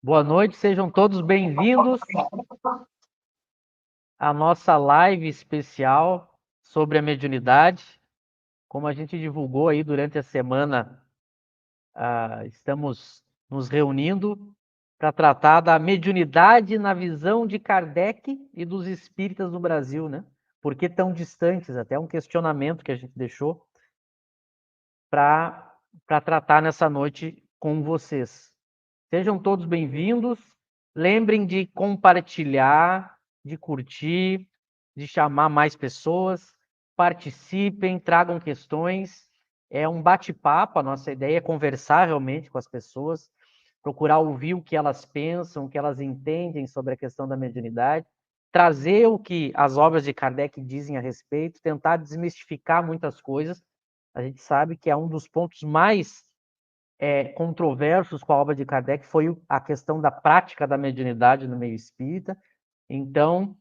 Boa noite, sejam todos bem-vindos à nossa live especial sobre a mediunidade. Como a gente divulgou aí durante a semana, estamos nos reunindo para tratar da mediunidade na visão de Kardec e dos espíritas no Brasil, né? Por que tão distantes? Até um questionamento que a gente deixou para tratar nessa noite com vocês. Sejam todos bem-vindos. Lembrem de compartilhar, de curtir, de chamar mais pessoas. Participem, tragam questões. É um bate-papo, a nossa ideia é conversar realmente com as pessoas, procurar ouvir o que elas pensam, o que elas entendem sobre a questão da mediunidade, trazer o que as obras de Kardec dizem a respeito, tentar desmistificar muitas coisas. A gente sabe que é um dos pontos mais controversos com a obra de Kardec foi a questão da prática da mediunidade no meio espírita. Então,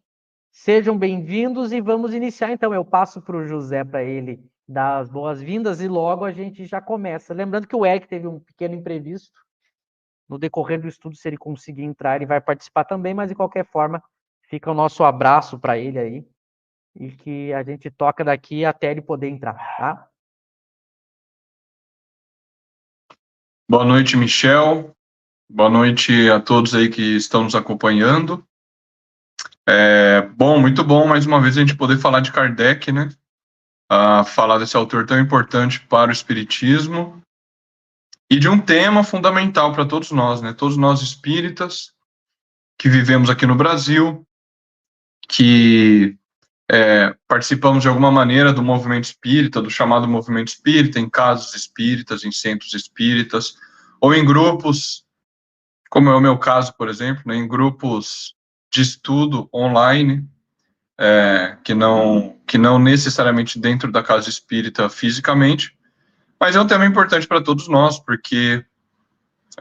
sejam bem-vindos e vamos iniciar. Então, eu passo para o José para ele dar as boas-vindas e logo a gente já começa. Lembrando que o Eric teve um pequeno imprevisto. No decorrer do estudo, se ele conseguir entrar, ele vai participar também, mas de qualquer forma, fica o nosso abraço para ele aí e que a gente toca daqui até ele poder entrar, tá? Boa noite, Michel. Boa noite a todos aí que estão nos acompanhando. Muito bom mais uma vez a gente poder falar de Kardec, né? Falar desse autor tão importante para o Espiritismo e de um tema fundamental para todos nós, né? Todos nós espíritas que vivemos aqui no Brasil, que participamos de alguma maneira do movimento espírita, do chamado movimento espírita, em casas espíritas, em centros espíritas, ou em grupos, como é o meu caso, por exemplo, né, em grupos de estudo online, que não necessariamente dentro da casa espírita fisicamente, mas é um tema importante para todos nós, porque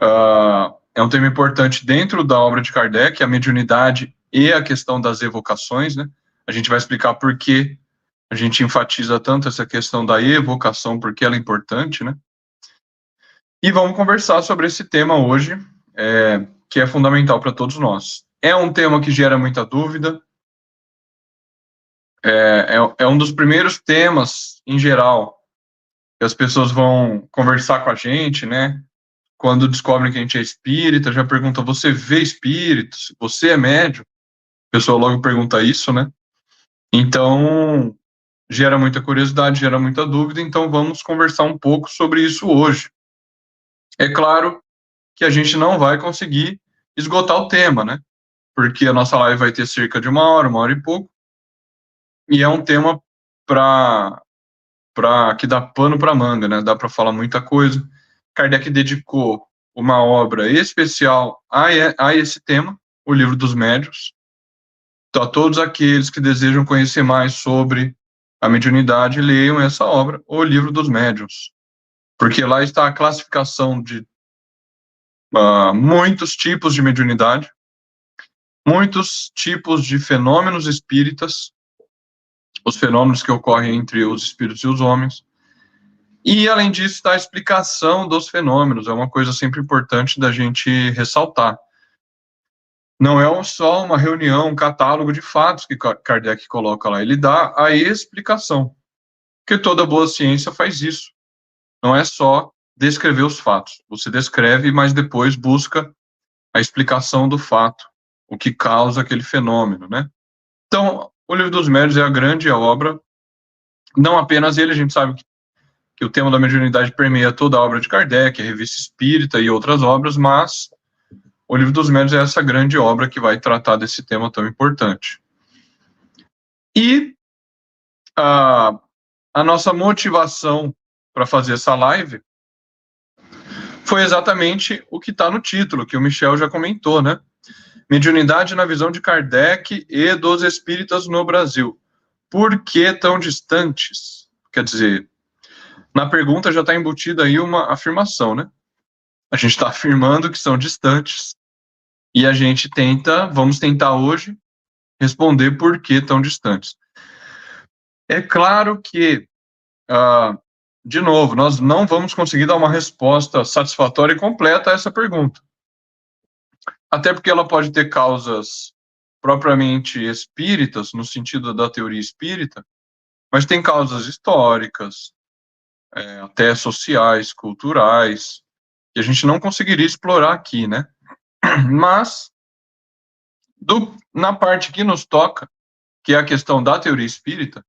é um tema importante dentro da obra de Kardec, a mediunidade e a questão das evocações, né? A gente vai explicar por que a gente enfatiza tanto essa questão da evocação, porque ela é importante, né? E vamos conversar sobre esse tema hoje, que é fundamental para todos nós. É um tema que gera muita dúvida, é um dos primeiros temas, em geral, que as pessoas vão conversar com a gente, né? Quando descobrem que a gente é espírita, já perguntam, você vê espíritos? Você é médium? A pessoa logo pergunta isso, né? Então, gera muita curiosidade, gera muita dúvida, então vamos conversar um pouco sobre isso hoje. É claro que a gente não vai conseguir esgotar o tema, né? Porque a nossa live vai ter cerca de uma hora e pouco, e é um tema que dá pano para manga, né? Dá para falar muita coisa. Kardec dedicou uma obra especial a esse tema, o Livro dos Médiuns. Então, a todos aqueles que desejam conhecer mais sobre a mediunidade, leiam essa obra, o Livro dos Médiuns, porque lá está a classificação de muitos tipos de mediunidade, muitos tipos de fenômenos espíritas, os fenômenos que ocorrem entre os espíritos e os homens. E, além disso, está a explicação dos fenômenos, é uma coisa sempre importante da gente ressaltar. Não é só uma reunião, um catálogo de fatos que Kardec coloca lá, ele dá a explicação, porque toda boa ciência faz isso. Não é só descrever os fatos, você descreve, mas depois busca a explicação do fato, o que causa aquele fenômeno, né? Então, o Livro dos Médiuns é a grande obra, não apenas ele, a gente sabe que o tema da mediunidade permeia toda a obra de Kardec, a Revista Espírita e outras obras, mas o Livro dos Médiuns é essa grande obra que vai tratar desse tema tão importante. E a nossa motivação para fazer essa live foi exatamente o que está no título, que o Michel já comentou, né? Mediunidade na visão de Kardec e dos espíritas no Brasil. Por que tão distantes? Quer dizer, na pergunta já está embutida aí uma afirmação, né? A gente está afirmando que são distantes e a gente vamos tentar hoje responder por que tão distantes. É claro que, de novo, nós não vamos conseguir dar uma resposta satisfatória e completa a essa pergunta. até porque ela pode ter causas propriamente espíritas, no sentido da teoria espírita, mas tem causas históricas, até sociais, culturais, que a gente não conseguiria explorar aqui, né? Mas, na parte que nos toca, que é a questão da teoria espírita,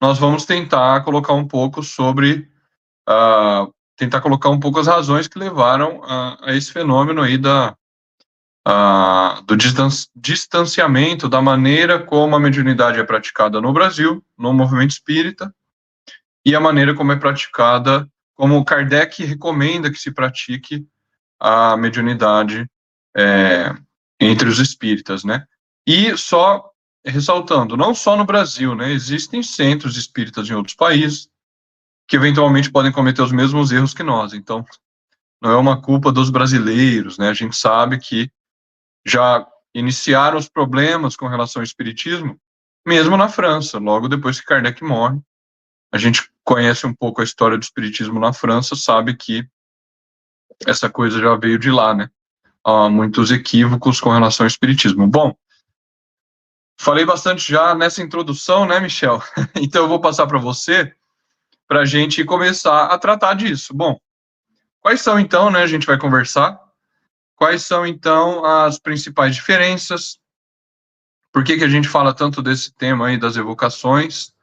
nós vamos tentar colocar um pouco sobre, tentar colocar um pouco as razões que levaram a esse fenômeno aí do distanciamento da maneira como a mediunidade é praticada no Brasil, no movimento espírita, e a maneira como é praticada, como Kardec recomenda que se pratique a mediunidade entre os espíritas, né? E só ressaltando, não só no Brasil, né? Existem centros espíritas em outros países que eventualmente podem cometer os mesmos erros que nós. Então, não é uma culpa dos brasileiros, né? A gente sabe que já iniciaram os problemas com relação ao espiritismo, mesmo na França, logo depois que Kardec morre. A gente conhece um pouco a história do espiritismo na França, sabe que essa coisa já veio de lá, né? Há muitos equívocos com relação ao espiritismo. Bom, falei bastante já nessa introdução, né, Michel? Então eu vou passar para você, para a gente começar a tratar disso. Bom, quais são então, né, a gente vai conversar, quais são então as principais diferenças, por que a gente fala tanto desse tema aí das evocações,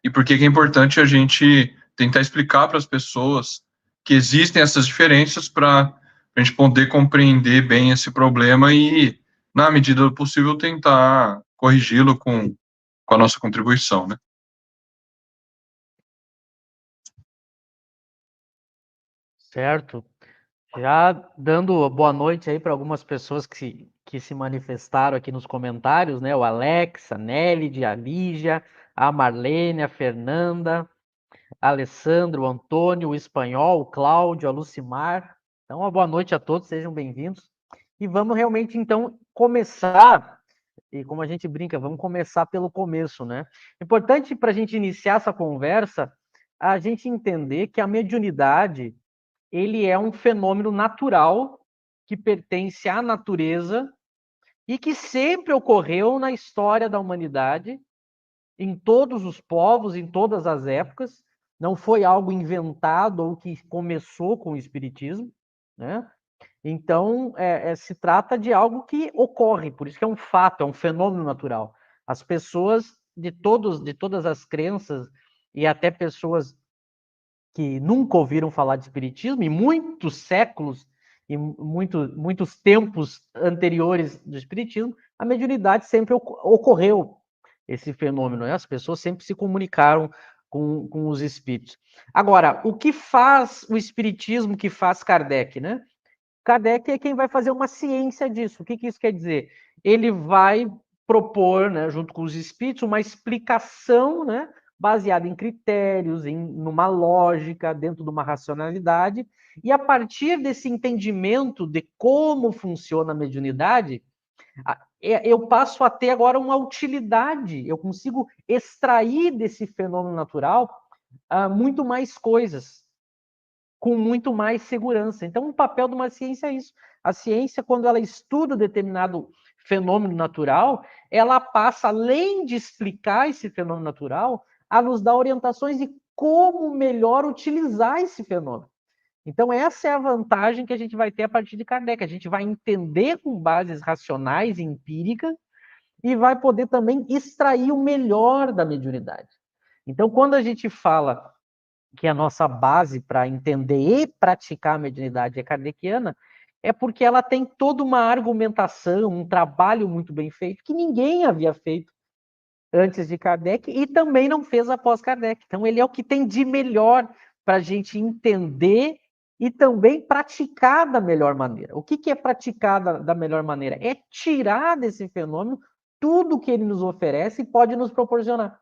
e por que é importante a gente tentar explicar para as pessoas que existem essas diferenças para a gente poder compreender bem esse problema e, na medida do possível, tentar corrigi-lo com a nossa contribuição, né? Certo. Já dando boa noite aí para algumas pessoas que se manifestaram aqui nos comentários, né? O Alex, a Nélide, a Lígia, a Marlene, a Fernanda, a Alessandro, o Antônio, o Espanhol, o Cláudio, a Lucimar. Então, uma boa noite a todos, sejam bem-vindos. E vamos realmente, então, começar, e como a gente brinca, vamos começar pelo começo, né? Importante para a gente iniciar essa conversa, a gente entender que a mediunidade ele é um fenômeno natural que pertence à natureza e que sempre ocorreu na história da humanidade, em todos os povos, em todas as épocas. Não foi algo inventado ou que começou com o espiritismo, né? Então, se trata de algo que ocorre, por isso que é um fato, é um fenômeno natural. As pessoas de todas as crenças e até pessoas que nunca ouviram falar de espiritismo, e muitos séculos e muitos tempos anteriores do espiritismo, a mediunidade sempre ocorreu, esse fenômeno, né? As pessoas sempre se comunicaram com os espíritos. Agora, o que faz o espiritismo, que faz Kardec, né? Kardec é quem vai fazer uma ciência disso. O que isso quer dizer? Ele vai propor, né, junto com os espíritos, uma explicação, né, baseada em critérios, numa lógica, dentro de uma racionalidade, e a partir desse entendimento de como funciona a mediunidade, eu passo a ter agora uma utilidade, eu consigo extrair desse fenômeno natural muito mais coisas, com muito mais segurança. Então, o papel de uma ciência é isso. A ciência, quando ela estuda determinado fenômeno natural, ela passa, além de explicar esse fenômeno natural, a nos dar orientações de como melhor utilizar esse fenômeno. Então, essa é a vantagem que a gente vai ter a partir de Kardec. A gente vai entender com bases racionais e empíricas e vai poder também extrair o melhor da mediunidade. Então, quando a gente fala que a nossa base para entender e praticar a mediunidade é kardeciana, é porque ela tem toda uma argumentação, um trabalho muito bem feito, que ninguém havia feito antes de Kardec e também não fez após Kardec. Então, ele é o que tem de melhor para a gente entender e também praticar da melhor maneira. O que é praticar da melhor maneira? É tirar desse fenômeno tudo que ele nos oferece e pode nos proporcionar.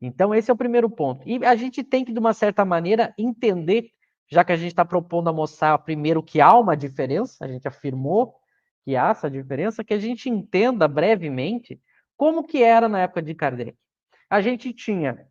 Então, esse é o primeiro ponto. E a gente tem que, de uma certa maneira, entender, já que a gente está propondo a mostrar primeiro que há uma diferença, a gente afirmou que há essa diferença, que a gente entenda brevemente como que era na época de Kardec. A gente tinha